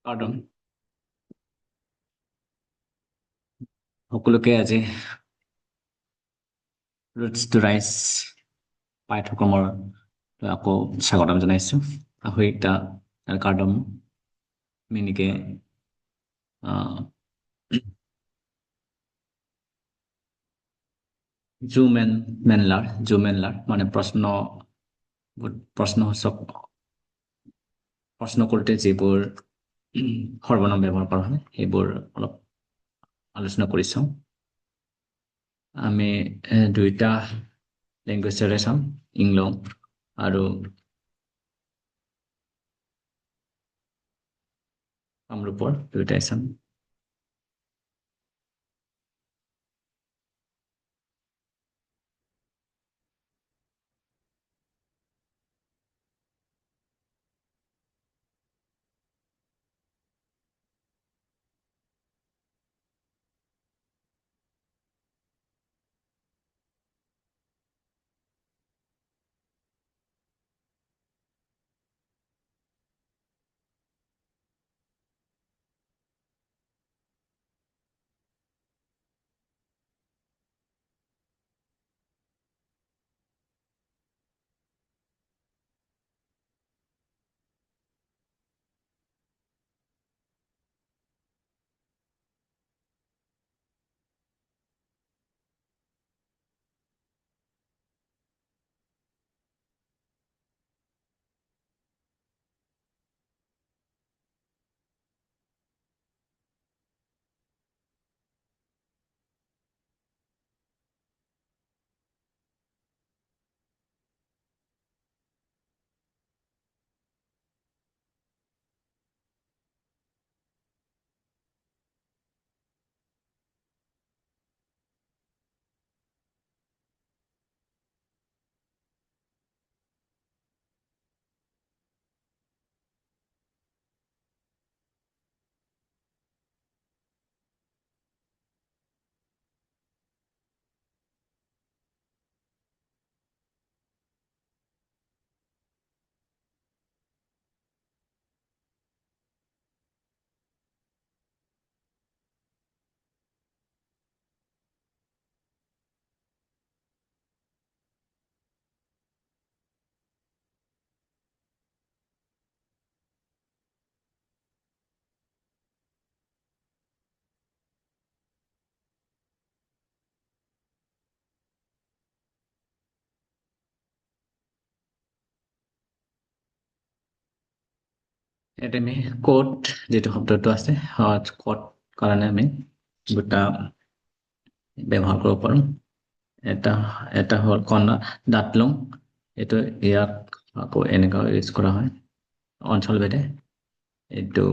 Pardon. সকলোকে আজি routes to rise পাঠ্যক্ৰমৰ আকৌ স্বাগতম জনাইছো। আহৰিতা কাৰ্ডম মিনিকে জু মেনলাৰ মানে প্ৰশ্ন কৰোঁতে যিবোৰ সৰ্বনাম ব্যৱহাৰ কৰা হয় সেইবোৰ অলপ আলোচনা কৰি চাওঁ। আমি দুইটা লেংগুৱেজৰে চাম, ইংলং আৰু কামৰূপৰ দুয়োটাই চাম। ইয়াত আমি কোট যিটো শব্দটো আছে কোট কাৰণে আমি দুটা ব্যৱহাৰ কৰিব পাৰোঁ। এটা হ'ল কণা দাঁতলং, এইটো ইয়াক আকৌ এনেকুৱা ইউজ কৰা হয় অঞ্চলভেদে। এইটো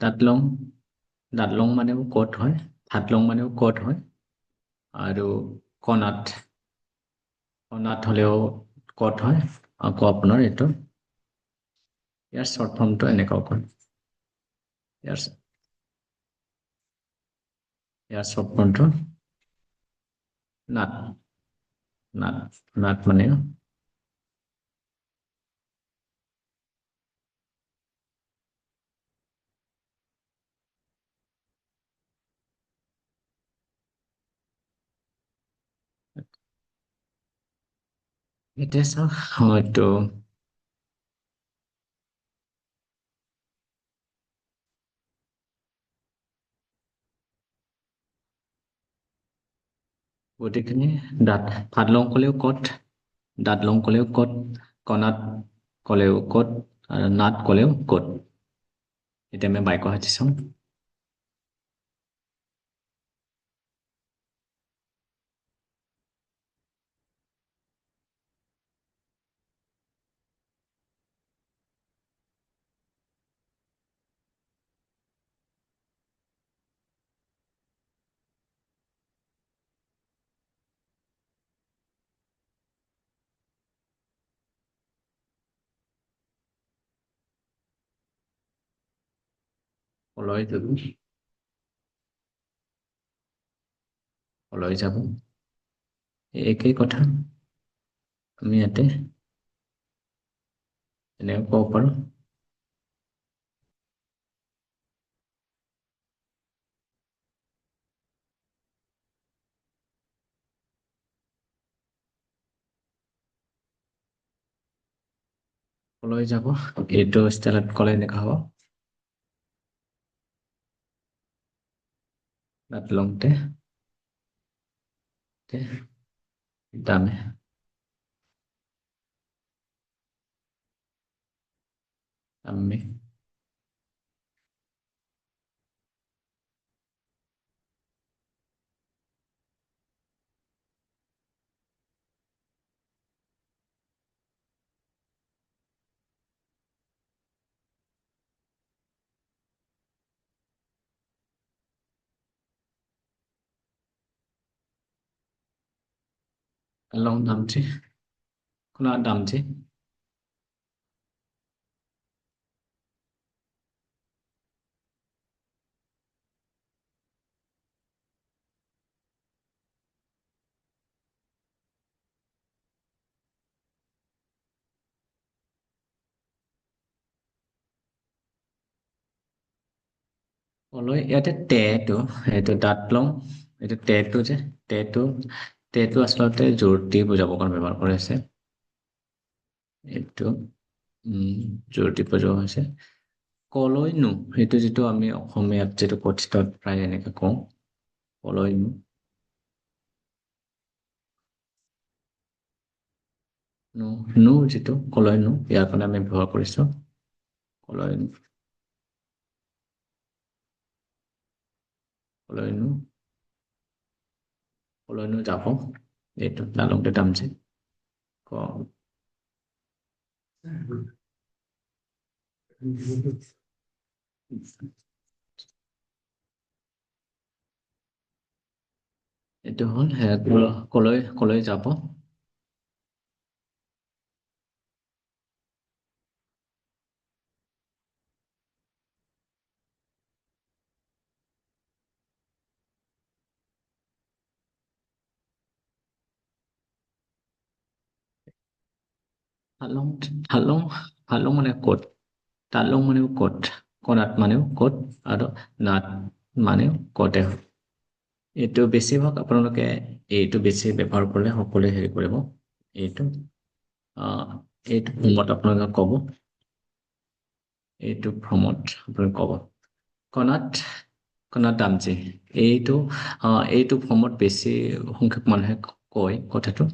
দাঁতলং দাঁতলং মানেও কোট হয়, হাতলং মানেও কোট হয়, আৰু কণাত হ'লেও কোট হয়। আকৌ আপোনাৰ এইটো ইয়াৰ শ্বৰ্ট ফৰ্মটো এনেকুৱাও কয়। ইয়াৰ শ্বৰ্ট ফৰ্মটো নাট নাট নাট মানে এতিয়া চাওঁ হয়তো গোটেইখিনি ভাতলং ক'লেও কট, দাঁতলং ক'লেও কট, কণাত ক'লেও কট, আৰু নাট ক'লেও কট। এতিয়া আমি বাক্য সাজি চাওঁ। পলয় যোগী কলৈ যাব, একেই কথা আমি ইয়াতে এনেকৈ ক'ব পাৰোঁ। কলৈ যাব, এইটো ষ্টাইলত ক'লে এনেকুৱা হ'ব। দাঁত লওঁতে দামে আমি long নামছে, কোনো নামছে কলৈ ইয়াতে টেটো এইটো দাঁত লওঁ, এইটো টেটো যে টেটো টেটো আচলতে জোৰ দি বুজাবৰ কাৰণে ব্যৱহাৰ কৰি আছে। এইটো জোৰ দি বুজোৱা হৈছে। কলৈ নো, সেইটো যিটো আমি অসমীয়াত যিটো কথিতত প্ৰায় এনেকে কওঁ, কলৈ নো নো নো যিটো কলৈ নো, ইয়াৰ কাৰণে আমি ব্যৱহাৰ কৰিছো কলৈ নো, কলৈ নো, কলৈ নো যাব, এইটো নালংতে দামছে ক এইটো হ'ল কলৈ কলৈ যাব। হালং হালং হালং মানে ক'ত, তালং মানেও ক'ত, কণাত মানেও ক'ত, আৰু নাট মানেও ক'তে হয়। এইটো বেছিভাগ আপোনালোকে এইটো বেছি ব্যৱহাৰ কৰিলে সকলোৱে হেৰি কৰিব। এইটো এইটো ফৰ্মত আপোনালোকে ক'ব, এইটো ফৰ্মত আপোনালোকে ক'ব কণাত, কণাত দামজে, এইটো এইটো ফৰ্মত বেছি সংখ্যক মানুহে কয় কথাটো।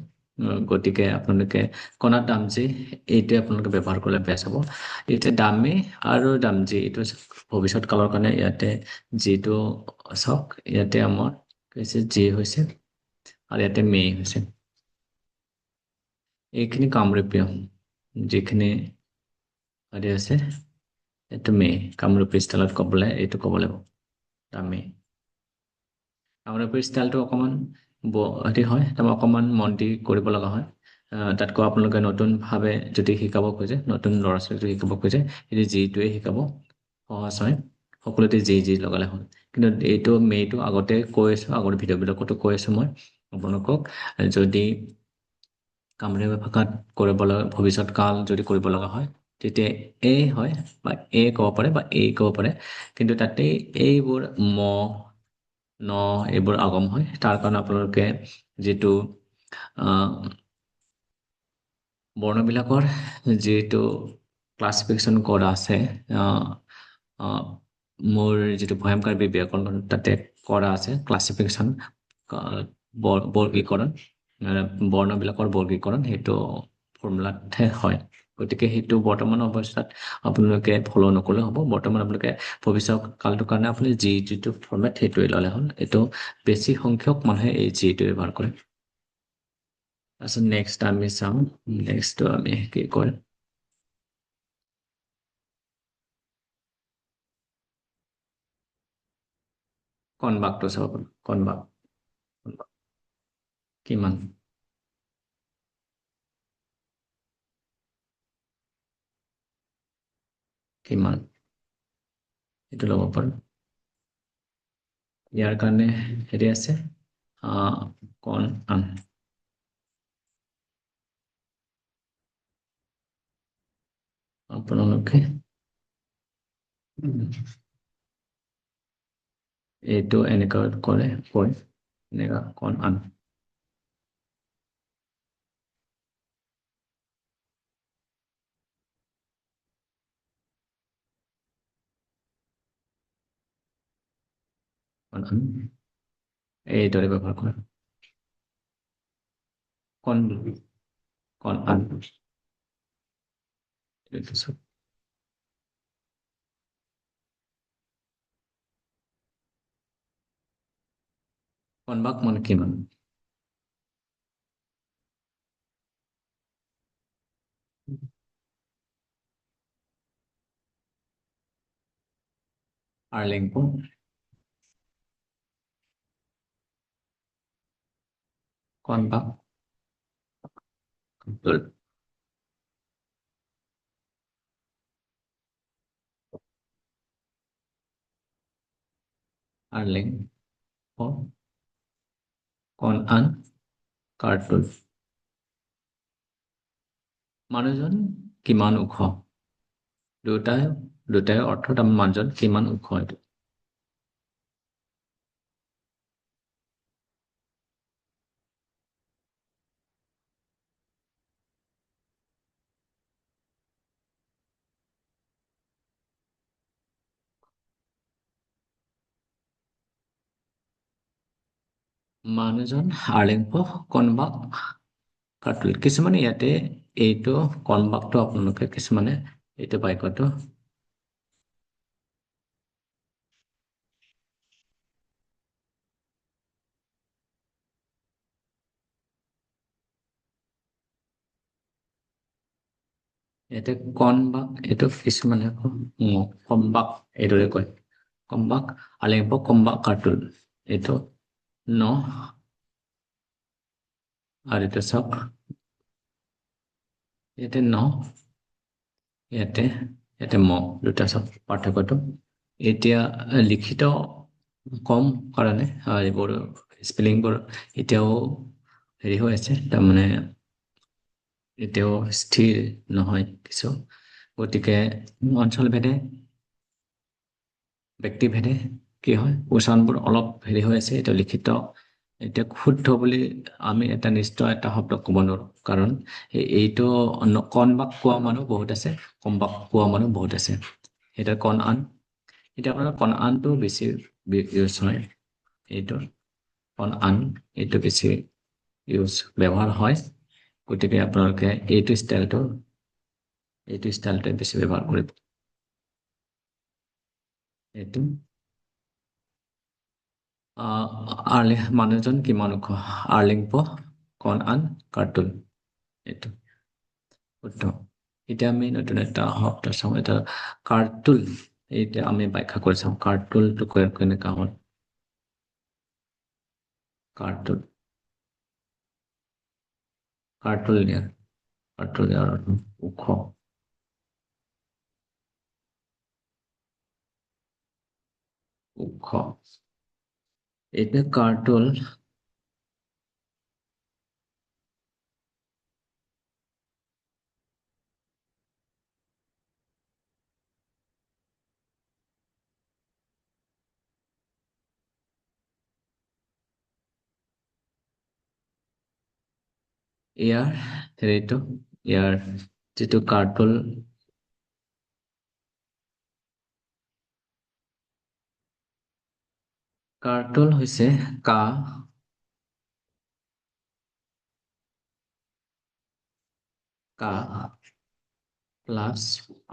গতিকে আপোনালোকে কণাত দামজে এইটোৱে আপোনালোকে ব্যৱহাৰ কৰিলে বেষ্ট হ'ব। এতিয়া দামে আৰু দামজে এইটো ভৱিষ্যত কালৰ কাৰণে ইয়াতে যিটো চাওক, ইয়াতে আমাৰ কি হৈছে যে হৈছে আৰু ইয়াতে মে হৈছে। এইখিনি কামৰূপীয় যিখিনি হেৰি আছে, এইটো মে কামৰূপী ষ্টাইলত ক'বলৈ এইটো ক'ব লাগিব দামে। কামৰূপী ষ্টাইলটো অকণমান হেৰি হয়, তাৰপৰা অকণমান মন দি কৰিব লগা হয়। তাতকৈ আপোনালোকে নতুনভাৱে যদি শিকাব খোজে, নতুন ল'ৰা ছোৱালীক যদি শিকাব খোজে, সেইটো যিটোৱে শিকাব সহজ হয়, সকলোতে যি যি লগালে হ'ল। কিন্তু এইটো মেইটো আগতে কৈ আছোঁ, আগৰ ভিডিঅ'বিলাকতো কৈ আছোঁ মই আপোনালোকক, যদি কামৰূপী ভাষাত কৰিব লগা ভৱিষ্যত কাল যদি কৰিব লগা হয়, তেতিয়া এ হয় বা এ ক'ব পাৰে বা এই ক'ব পাৰে, কিন্তু তাতে এইবোৰ ন এইবোৰ আগম হয়। তাৰ কাৰণে আপোনালোকে যিটো বৰ্ণবিলাকৰ যিটো ক্লাছিফিকেশ্যন কৰা আছে, মোৰ যিটো ভয়ংকৰ ব্যাকৰণ তাতে কৰা আছে ক্লাছিফিকেশ্যন, বৰ্গীকৰণ, বৰ্ণবিলাকৰ বৰ্গীকৰণ, সেইটো ফৰ্মুলাতহে হয়। গতিকে সেইটো বৰ্তমান অৱস্থাত আপোনালোকে ফ'ল' নকৰিলেও হ'ব। বৰ্তমান আপোনালোকে ভৱিষ্যত কালটোৰ কাৰণে আপুনি যিটো ফৰ্মেট সেইটোৱে ল'লে হ'ল। এইটো বেছি সংখ্যক মানুহে এই যিটোৱে ব্যৱহাৰ কৰে। তাৰপিছত নেক্সট আমি চাওঁ, নেক্সটটো আমি কি কৰিম, কণবাগটো চাব পাৰোঁ। কণবাগ কিমান, কিমান এইটো ল'ব পাৰোঁ। ইয়াৰ কাৰণে হেৰি আছে আহ কণ আন আপোনালোকে উম, এইটো এনেকা কৰে কয় এনেকা কণ আন কণ আন এইদৰে ব্যৱহাৰ কৰে কণ কণ আন তাৰপিছত কণবাক মানে কিমান আৰ্লিংপ কণবাক আৰ্লিং কণ আন কাৰ্টুন মানুহজন কিমান ওখ দুটাই দুটাই অৰ্থত আমাৰ মানুহজন কিমান ওখ এইটো মানুহজন আৰ্লিংপ কণবাক কাৰ্টুন কিছুমানে ইয়াতে এইটো কণবাকটো আপোনালোকে কিছুমানে এইটো বাক্যটো ইয়াতে কণবাক এইটো কিছুমানে কম্বাক এইদৰে কয় কম্বাক আলিংপ কম্বাক কাৰ্টুন এইটো ন আৰু এইটো চাওক ইয়াতে ন ইয়াতে ইয়াতে ম দুটা চাওক পাৰ্থক্যটো এতিয়া লিখিত কম কাৰণে এইবোৰ স্পেলিংবোৰ এতিয়াও হেৰি হৈ আছে তাৰমানে এতিয়াও স্থিৰ নহয় কিছু গতিকে অঞ্চলভেদে ব্যক্তিভেদে কি হয় উচ্চাৰণবোৰ অলপ হেৰি হৈ আছে এতিয়া লিখিত এতিয়া শুদ্ধ বুলি আমি এটা নিশ্চয় এটা শব্দ ক'ব নোৱাৰো কাৰণ এইটো কণবাক কোৱা মানুহ বহুত আছে কমবাক কোৱা মানুহ বহুত আছে এতিয়া কণ আন এতিয়া আপোনাৰ কণ আনটো বেছি ইউজ হয় এইটো কণ আন এইটো বেছি ইউজ ব্যৱহাৰ হয় গতিকে আপোনালোকে এইটো ষ্টাইলটোৱে বেছি ব্যৱহাৰ কৰিব এইটো মানুহজন কিমান ওখ আৰ্লিংপ কণ আন কাৰ্টুন এইটো শুদ্ধ এতিয়া আমি নতুন এটা শব্দ চাওঁ এটা কাৰ্টুল এতিয়া আমি ব্যাখ্যা কৰি চাওঁ কাৰ্টুলটো কেনেকা হয় কাৰ্টুল কাৰ্টুল ইয়াৰ ওখ ওখ এতিয়া কাৰ্টুল ইয়াৰ হেৰিটো ইয়াৰ যিটো কাৰ্টুল হৈছে কা কা প্লাছ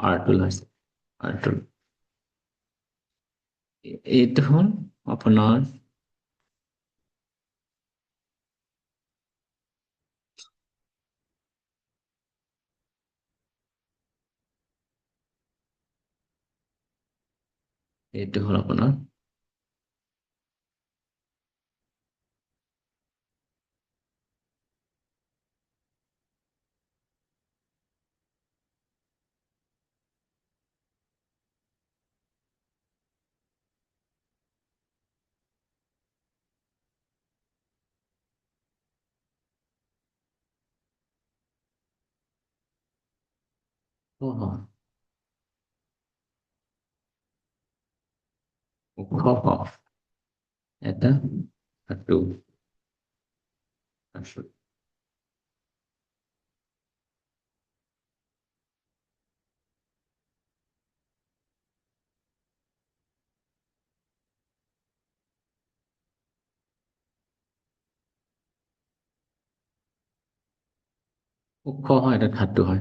আৰ্টুল হৈছে আৰ্টুল এইটো হ'ল আপোনাৰ এইটো হ'ল আপোনাৰ ওখ ওখ হ এটা ধাতু তাৰপিছত ওখ হয় এটা ধাতু হয়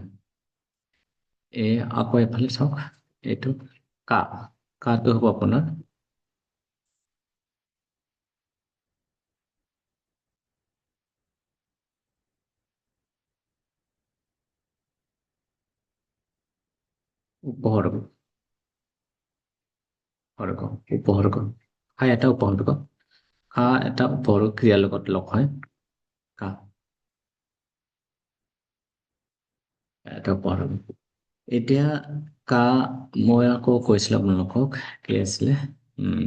আকৌ এফালে চাওক এইটো কা কাটো হ'ব আপোনাৰ উপসৰ্গ উপসৰ্গ কা এটা উপসৰ্গ কা এটা উপসৰ্গ ক্ৰিয়াৰ লগত লগ হয় কা এটা উপসৰ্গ এতিয়া কা মই আকৌ কৈছিলো আপোনালোকক কি আছিলে উম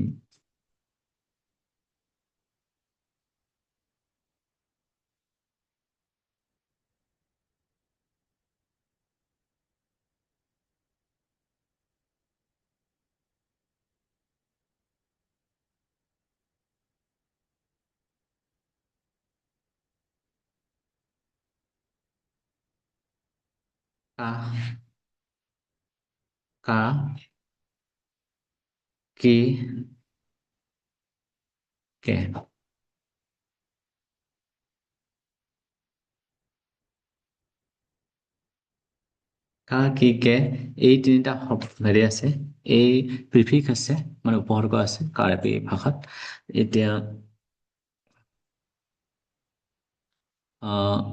কা কা কি কে কা কি কে এই তিনিটা হেৰি আছে এই প্ৰিফিক্স আছে মানে উপসৰ্গ আছে কাৰ্বি ভাষাত এতিয়া আহ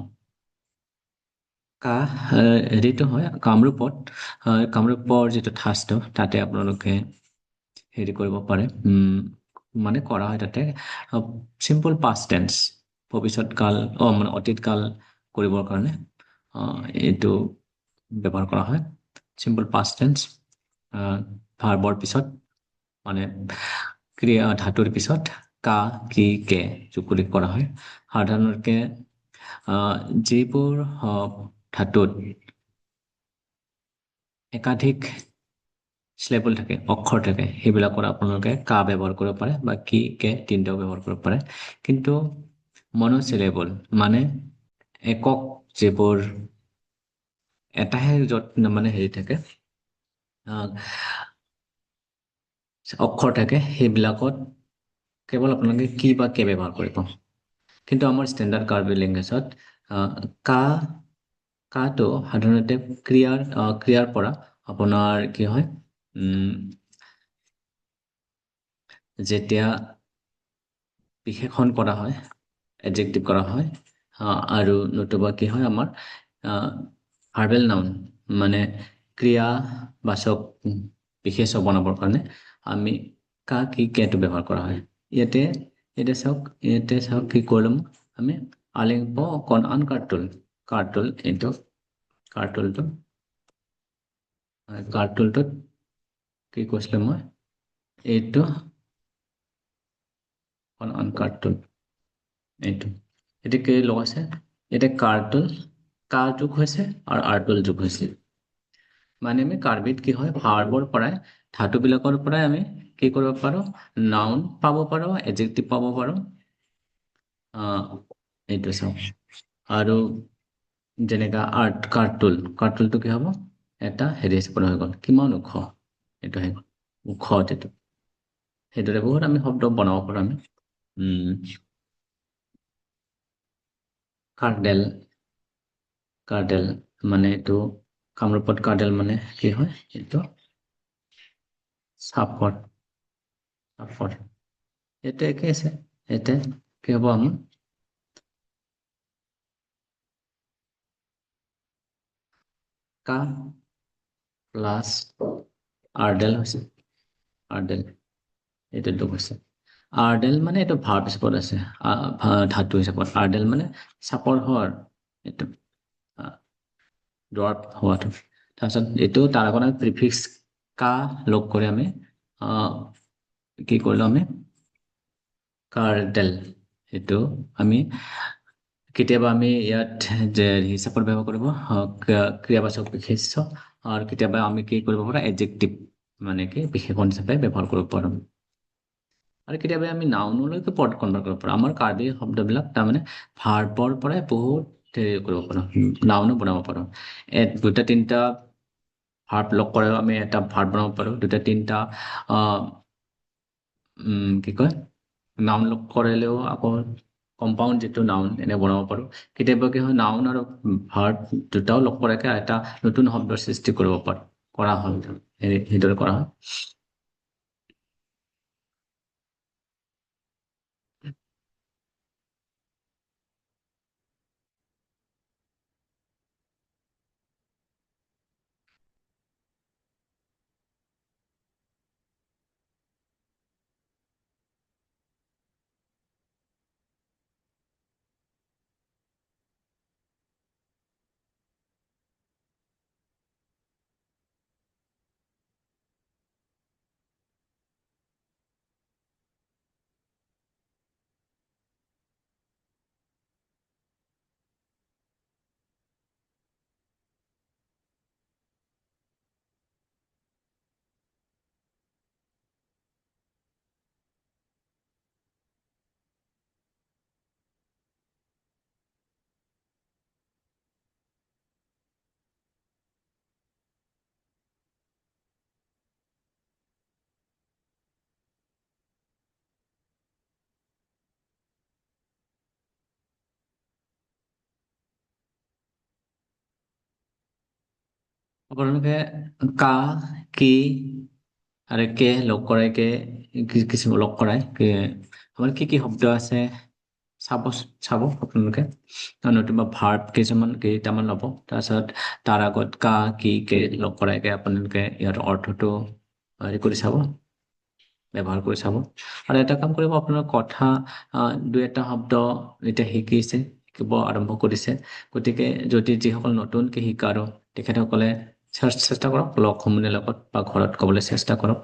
হেৰিটো হয় কামৰূপৰ যিটো ঠাঁচটো তাতে আপোনালোকে হেৰি কৰিব পাৰে মানে কৰা হয় তাতে চিম্পল পাষ্ট টেন্স ভৱিষ্যত কাল মানে অতীত কাল কৰিবৰ কাৰণে এইটো ব্যৱহাৰ কৰা হয় চিম্পল পাষ্ট টেন্স ভাৰ্বৰ পিছত মানে ক্ৰিয়া ধাতুৰ পিছত কা কি কে যোগ কৰি কৰা হয় সাধাৰণতে যিবোৰ ধাতুত একাধিক চিলেবল থাকে অক্ষৰ থাকে সেইবিলাকৰ আপোনালোকে কা ব্যৱহাৰ কৰিব পাৰে বা কি কে তিনিটাও ব্যৱহাৰ কৰিব পাৰে কিন্তু মনচিলেবল মানে একক যিবোৰ এটাহে য'ত মানে হেৰি থাকে আহ অক্ষৰ থাকে সেইবিলাকত কেৱল আপোনালোকে কি বা কে ব্যৱহাৰ কৰিব কিন্তু আমাৰ ষ্টেণ্ডাৰ্ড কাৰ্বি লেংগুৱেজত কাটো সাধাৰণতে ক্ৰিয়াৰ পৰা আপোনাৰ কি হয় যেতিয়া বিশেষণ কৰা হয় এডজেক্টিভ কৰা হয় আৰু নতুবা কি হয় আমাৰ ভাৰ্বেল নাউন মানে ক্ৰিয়াবাচক বিশেষ্য বনাবৰ কাৰণে আমি কা কি কেটো ব্যৱহাৰ কৰা হয় ইয়াতে এতিয়া চাওক কি কৰিলো আমি আলিংপ কণ আন কাৰ্টুল এইটো কাৰ্টুলটোত কি কৈছিলো মই এইটো কণ আন কাৰ্টুল এইটো এতিয়া কি লগাইছে এতিয়া কাৰ্টুল কা যোগ হৈছে আৰু আৰ্টুল যোগ হৈছে মানে আমি কাৰ্বিত কি হয় ভাৰ্বৰ পৰাই ধাতুবিলাকৰ পৰাই আমি কি কৰিব পাৰো নাউন পাব পাৰো এডজেক্টিভ পাব পাৰো এইটো চাওঁ আৰু যেনেকা কাৰ্টুলটো কি হ'ব এটা হেৰি হিচাপত হৈ গ'ল কিমান ওখ এইটো হৈ গ'ল ওখ এইটো সেইদৰে বহুত আমি শব্দ বনাব পাৰো আমি কাৰ্ডেল কাৰ্ডেল মানে এইটো কামৰূপত কাৰ্ডেল মানে কি হয় এইটো চাপৰ এইটো একে আছে এতিয়া কি হ'ব আমাৰ কা প্লাছ আৰ্ডেল হৈছে আৰ্ডেল এইটো হৈছে আৰ্ডেল মানে এইটো ভাৰ্ব হিচাপত আছে ধাতু হিচাপত আৰ্ডেল মানে চাপৰ হৰ এইটো ড্ৰপ হোৱাটো তাৰপিছত এইটো তাৰ আগত প্ৰিফিক্স কা লগ কৰি আমি কি কৰিলো আমি কাৰ্ডেল সেইটো আমি কেতিয়াবা আমি ইয়াত যে হিচাপত ব্যৱহাৰ কৰিব ক্ৰিয়াবাচক বিশেষ্য আৰু কেতিয়াবা আমি কি কৰিব পাৰোঁ এডজেক্টিভ মানে কি বিশেষণ হিচাপে ব্যৱহাৰ কৰিব পাৰোঁ। আৰু কেতিয়াবা আমি নাউনলৈকে পদ কনভাৰ্ট কৰিব পাৰোঁ। আমাৰ কাৰ্বি শব্দবিলাক তাৰমানে ভাৰ্বৰ পৰাই বহুত হেৰি কৰিব পাৰোঁ, নাউনো বনাব পাৰোঁ। দুটা তিনিটা ভাৰ্ব লগ কৰেও আমি এটা ভাৰ্ব বনাব পাৰোঁ। দুটা তিনিটা কি কয় নাউন লগ কৰিলেও আকৌ কম্পাউণ্ড যিটো নাউন এনে বনাব পাৰোঁ। কেতিয়াবা কি হয় নাউন আৰু ভাৰ্ব দুটাও লগ কৰাকে এটা নতুন শব্দৰ সৃষ্টি কৰিব পাৰোঁ, কৰা হয় সেইদৰে কৰা হয়। আপোনালোকে কা, কি আৰু কে লগ কৰাই কিছুমান লগ কৰাই আমাৰ কি কি শব্দ আছে চাব চাব আপোনালোকে। নতুবা ভাৰ্ব কেইটামান ল'ব, তাৰপিছত তাৰ আগত কা কি কে লগ কৰাইকে আপোনালোকে ইয়াৰ অৰ্থটো হেৰি কৰি চাব, ব্যৱহাৰ কৰি চাব। আৰু এটা কাম কৰিব, আপোনাৰ কথা দুই এটা শব্দ এতিয়া শিকিব আৰম্ভ কৰিছে, গতিকে যদি যিসকল নতুনকে শিকা আৰু তেখেতসকলে চেষ্টা কৰক লগ সমনীয়াৰ লগত বা ঘৰত ক'বলৈ চেষ্টা কৰক।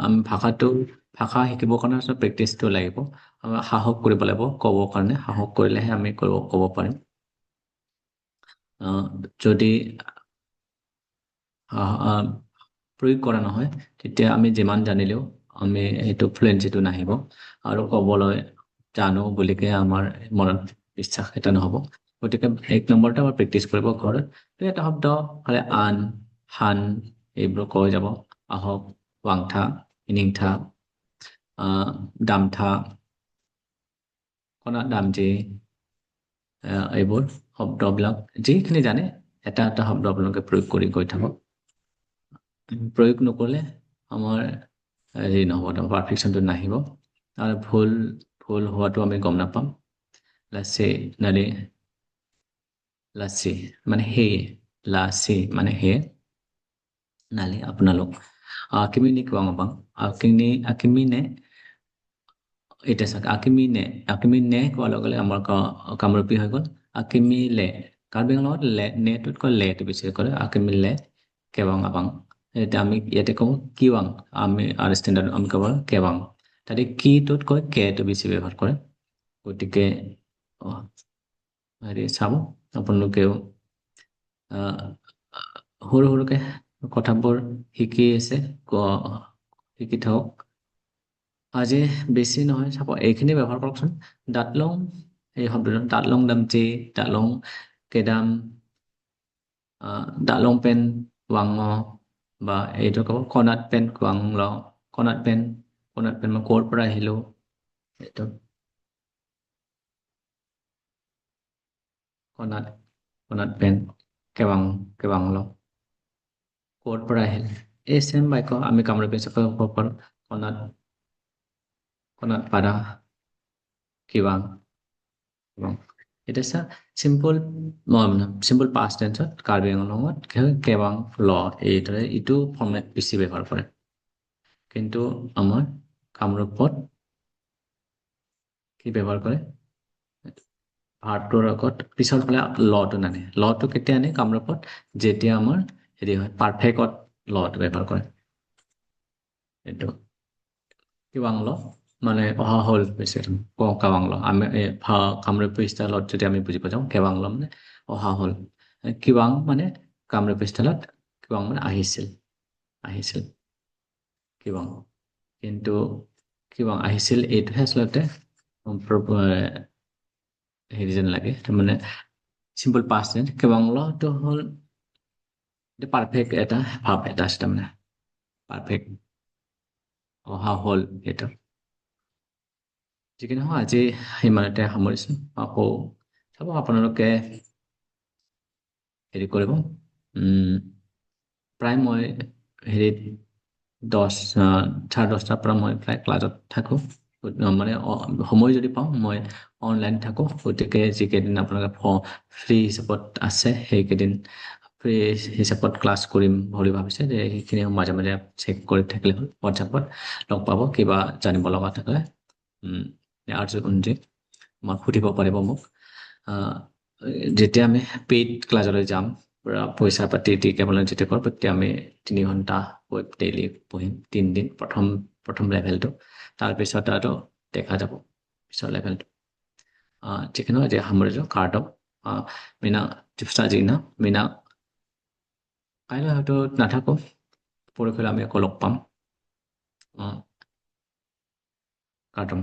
আমি ভাষা শিকিবৰ কাৰণে আচলতে প্ৰেক্টিচটো লাগিব। আমাৰ সাহস কৰিব লাগিব, ক'বৰ কাৰণে সাহস কৰিলেহে আমি ক'ব পাৰিম। যদি প্ৰয়োগ কৰা নহয়, তেতিয়া আমি যিমান জানিলেও আমি সেইটো ফ্লুৱেঞ্চিটো নাহিব, আৰু ক'বলৈ জানো বুলিকে আমাৰ মনত বিশ্বাস এটা নহ'ব। গতিকে এক নম্বৰতে আমাৰ প্ৰেক্টিচ কৰিব ঘৰত। দুই এটা শব্দ হ'লে আন, হান এইবোৰ কৈ যাব। আহক, ৱাংথা, ইনিংথা, দামথা, কণা দামজে, এইবোৰ শব্দবিলাক যিখিনি জানে এটা এটা শব্দ আপোনালোকে প্ৰয়োগ কৰি গৈ থাকক। প্ৰয়োগ নকৰিলে আমাৰ হেৰি নহ'ব, পাৰফেকশ্যনটো নাহিব, আৰু ভুল হোৱাটো আমি গম নাপাম। লাচে নালি, লাচি মানে সেই, লাচি মানে সেই, নালি আপোনালোক আকিমিনি কুৱাঙবাং, আকিমিনে এতিয়া চাওক আকিমি নে কোৱাৰ লগে লগে আমাৰ কামৰূপী হৈ গ'ল। আকিমি লে, কাৰ্বি আংলঙত নেটোতকৈ লেটো বেছি কৰে। আকিমি লে কেৱাং আবাং, এতিয়া আমি ইয়াতে কওঁ কিৱাং, আমি আৰু ষ্টেণ্ডাৰ্ড আমি ক'ব কেৱাং, তাতে কিটোতকৈ কেটো বেছি ব্যৱহাৰ কৰে। গতিকে হেৰি চাব আপোনালোকেও সৰু সৰুকে কথাবোৰ শিকি আছে, শিকি থাকক। আজি বেছি নহয়, চাব এইখিনি ব্যৱহাৰ কৰকচোন। দাতলং, এই শব্দটো দাতলং দামচি, দাতলং কেদাম, দাতলং পেন ৱাং, বা এইটো ক'ব কণাত পেন ৱাং ল, কণাত পেন মই ক'ৰ পৰা আহিলো, এইটো কণাত পেন কেৱাং ল, ক'ৰ পৰা আহিল। এই চেম বাক্য আমি কামৰূপী হিচাপে ক'ব পাৰোঁ। কণাত পাৰা কিৱাং। এতিয়া চিম্পল পাষ্ট টেন্সত কাৰ্বি আংলঙত কি হয় কেৱাং ল, এইদৰে ইটো ফৰ্মেট বেছি ব্যৱহাৰ কৰে। কিন্তু আমাৰ কামৰূপত কি ব্যৱহাৰ কৰে, ভাৰ্বটোৰ আগত পিছৰ ফালে লটো নানে। লটো কেতিয়া আনে কামৰূপত, যেতিয়া আমাৰ হেৰি হয় পাৰফেক্টত লটো ব্যৱহাৰ কৰে। এইটো কিৱাং ল মানে অহা হ'ল বেছি, কাৱাং ল আমি কামৰূপী ষ্টাইলত যদি আমি বুজিব যাওঁ, কেৱাং ল মানে অহা হ'ল। কিৱাং মানে কামৰূপীস্থলত কিবাং মানে আহিছিল কিবাং কিন্তু কিবাং আহিছিল এইটোহে আচলতে হেৰি যেন লাগে তাৰমানে চিম্পল পাষ্ট টেন্স কিবাংলটো হ'ল পাৰফেক্ট এটা ভাব এটা আছে তাৰমানে পাৰফেক্ট অহা হ'ল সেইটো যিকি নহয় আজি ইমানতে সামৰিছো আকৌ চাব আপোনালোকে হেৰি কৰিব প্ৰায় মই হেৰিত 10:30 পৰা মই প্ৰায় ক্লাছত থাকোঁ মানে সময় যদি পাওঁ মই অনলাইন থাকোঁ গতিকে যিকেইদিন আপোনালোকে ফ্ৰী হিচাপত আছে সেইকেইদিন ফ্ৰী হিচাপত ক্লাছ কৰিম বুলি ভাবিছে যে সেইখিনি মাজে মাজে চেক কৰি থাকিলে হ'ল হোৱাটছএপত লগ পাব কিবা জানিব লগা থাকিলে আৰ্য অনুযায়ী আমাক সুধিব পাৰিব মোক যেতিয়া আমি পেইড ক্লাছলৈ যাম পুৰা পইচা পাতি দি কেৱল যেতিয়া কৰোঁ তেতিয়া আমি 3 ঘণ্টা ডেইলি পঢ়িম 3 দিন প্ৰথম লেভেলটো তাৰপিছত আৰু দেখা যাব পিছৰ লেভেলটো যিখিনি এতিয়া সামৰিছোঁ কাৰ্ডক মিনা টিপছা যিনা মিনা কাইলৈ হয়তো নাথাকোঁ পৰহিলৈ আমি আকৌ লগ পাম কাৰ্টন